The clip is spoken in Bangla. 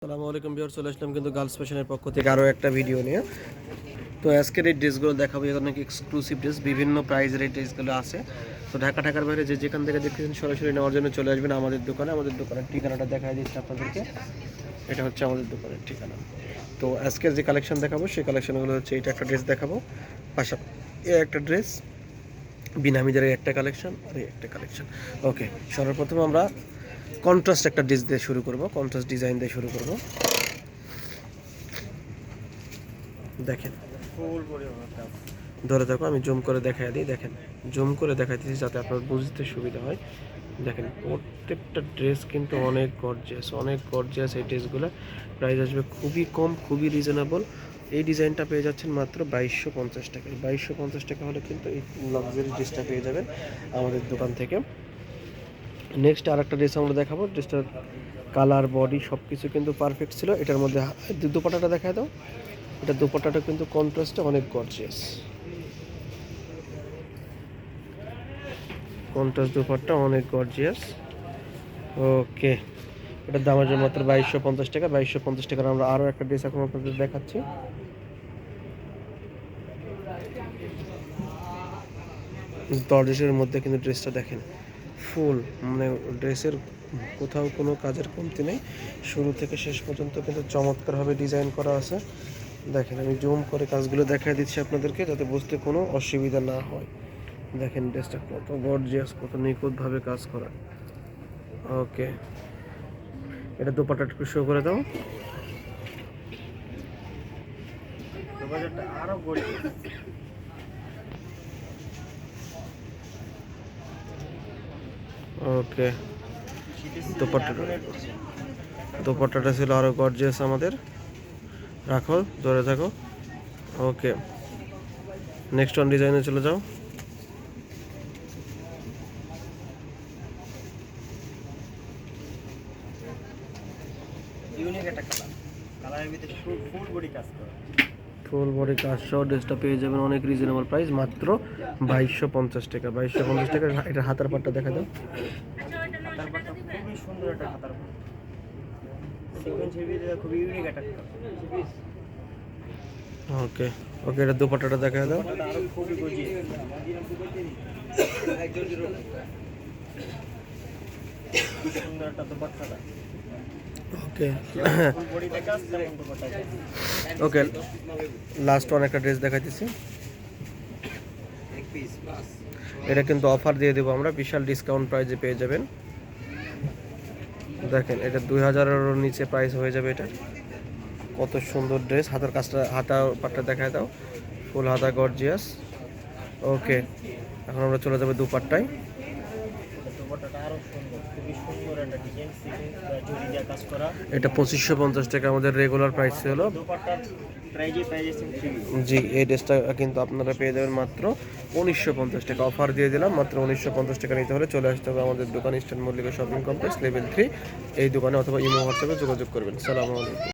আসসালামু আলাইকুম ভিউয়ার, চলে আসলাম কিন্তু গার্লস ফ্যাশনের পক্ষ থেকে আরও একটা ভিডিও নিয়ে। তো আজকের এই ড্রেসগুলো দেখাবো, এখানে নাকি এক্সক্লুসিভ ড্রেস, বিভিন্ন প্রাইজের এই ড্রেসগুলো আছে। তো ঢাকার বাইরে যে যেখান থেকে দেখতেছেন সরাসরি নেওয়ার জন্য চলে আসবেন আমাদের দোকানে। আমাদের দোকানের ঠিকানাটা দেখা দিচ্ছি আপনাদেরকে। এটা হচ্ছে আমাদের দোকানের ঠিকানা। তো আজকের যে কালেকশন দেখাবো সেই কালেকশনগুলো হচ্ছে, এটা একটা ড্রেস দেখাবো, পাশা এ একটা ড্রেস, বিনামিদের একটা কালেকশন আর এই একটা কালেকশন। ওকে, সর্বপ্রথম আমরা কন্ট্রাস্ট একটা ড্রেস দিয়ে শুরু করব, কন্ট্রাস্ট ডিজাইন দিয়ে শুরু করব। দেখেন ধরে থাকো, আমি জুম করে দেখাই দিই। দেখেন, জুম করে দেখাই দিচ্ছি যাতে আপনার বুঝতে সুবিধা হয়। দেখেন প্রত্যেকটা ড্রেস কিন্তু অনেক গর্জিয়াস। এই ড্রেসগুলো প্রাইস আসবে খুবই কম, খুবই রিজনেবল। এই ডিজাইনটা পেয়ে যাচ্ছেন মাত্র 2250 টাকায়। 2250 টাকা হলে কিন্তু এই লাক্সারি ড্রেসটা পেয়ে যাবেন আমাদের দোকান থেকে। নেক্সট আর একটা ড্রেস আমরা দেখাবো। ড্রেসটার কালার, বডি সব কিছু কিন্তু পারফেক্ট ছিল। এটার মধ্যে দুপাট্টাটা দেখায় দাও। এটা দুপাট্টাটা কিন্তু কন্ট্রাস্টে অনেক গর্জিয়াস, কন্ট্রাস্ট দুপাট্টা অনেক গর্জিয়াস। ওকে, এটার দাম আছে মাত্র 2250 টাকা। 2250 টাকার আমরা আরও একটা ড্রেস এখন আপনাদের দেখাচ্ছি। ড্রেসের মধ্যে কিন্তু ড্রেসটা দেখেন, ফুল মানে ড্রেসের কোথাও কোনো কাজের কমতি নেই। শুরু থেকে শেষ পর্যন্ত কিন্তু চমৎকারভাবে ডিজাইন করা আছে। দেখেন, আমি জুম করে কাজগুলো দেখাই দিচ্ছি আপনাদেরকে যাতে বুঝতে কোনো অসুবিধা না হয়। দেখেন ড্রেসটা কত গর্জিয়াস, কত নিখুঁতভাবে কাজ করা। ওকে, এটা দোপাট্টাটা একটু শো করে দাও। ওকে, দোপাট্টাটা ছিল আরো গর্জিয়াস আমাদের। রাখো, ধরে থাকো। ওকে, নেক্সট ওয়ান ডিজাইনে চলে যাও। ইউনিক একটা কালারের ভিতরে ফুল বডি কাজ করা, ফুল বডি কাজ সহ ড্রেসটা পেয়ে যাবেন অনেক রিজনেবল প্রাইস, মাত্র 2250 টাকা। 2250 টাকা। এটা হাতার পাটটা দেখা দাও। হাতার পাটটা খুবই সুন্দর একটা হাতার পাট, সিকোয়েন্সের ভিতরে খুবই ইউনিক একটা ওকে ওকে, এটা দুপাট্টাটা দেখা দাও। এটা আরো খুবই গর্জিয়াস, সুন্দর একটা দুপাট্টা। ওকে ফুল বডিতে কাজ, তেমন দুপাট্টা। ওকে, লাস্ট ওয়ান একটা ড্রেস দেখাইতেছি। এটা কিন্তু অফার দিয়ে দেবো আমরা, বিশাল ডিসকাউন্ট প্রাইসে পেয়ে যাবেন। দেখেন, এটা 2000-এর নিচে প্রাইস হয়ে যাবে। এটা কত সুন্দর ড্রেস। হাতার কাজটা, হাতা পাটটা দেখায় দাও, ফুল হাতা গর্জিয়াস। ওকে, এখন আমরা চলে যাবো দুপাট্টায়। দুপাট্টাটা আরো সুন্দর, খুবই সুন্দর একটা ডিজাইন, সিকোয়েন্স জরি দিয়ে কাজ করা। এটা 2550 টাকা আমাদের রেগুলার প্রাইস ছিল। দুপাট্টার প্রাইজে জি, এই ড্রেসটা কিন্তু আপনারা পেয়ে যাবেন মাত্র 1950 টাকা। অফার দিয়ে দিলাম, মাত্র 1950 টাকা নিতে হলে চলে আসতে হবে আমাদের দোকান, eastern Mallika shopping complex level 3 এই দোকানে, অথবা ইমো হোয়াটসঅ্যাপে যোগাযোগ করবেন। সালামু আলাইকুম।